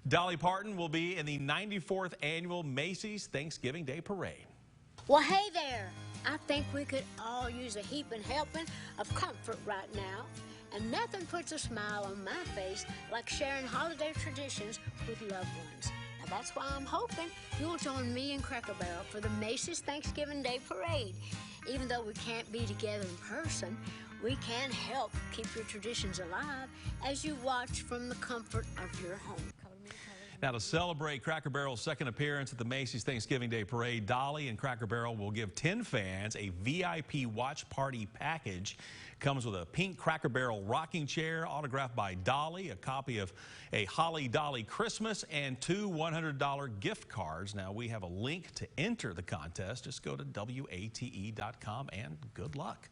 Dolly Parton will be in the 94th annual Macy's Thanksgiving Day Parade. Well, hey there. I think we could all use a heaping helping of comfort right now. And nothing puts a smile on my face like sharing holiday traditions with loved ones. Now that's why I'm hoping you'll join me and Cracker Barrel for the Macy's Thanksgiving Day Parade. Even though we can't be together in person, we can help keep your traditions alive as you watch from the comfort of your home. Now, to celebrate Cracker Barrel's second appearance at the Macy's Thanksgiving Day Parade, Dolly and Cracker Barrel will give 10 fans a VIP watch party package. Comes with a pink Cracker Barrel rocking chair autographed by Dolly, a copy of a Holly Dolly Christmas, and 2 $100 gift cards. Now, we have a link to enter the contest. Just go to WATE.com and good luck.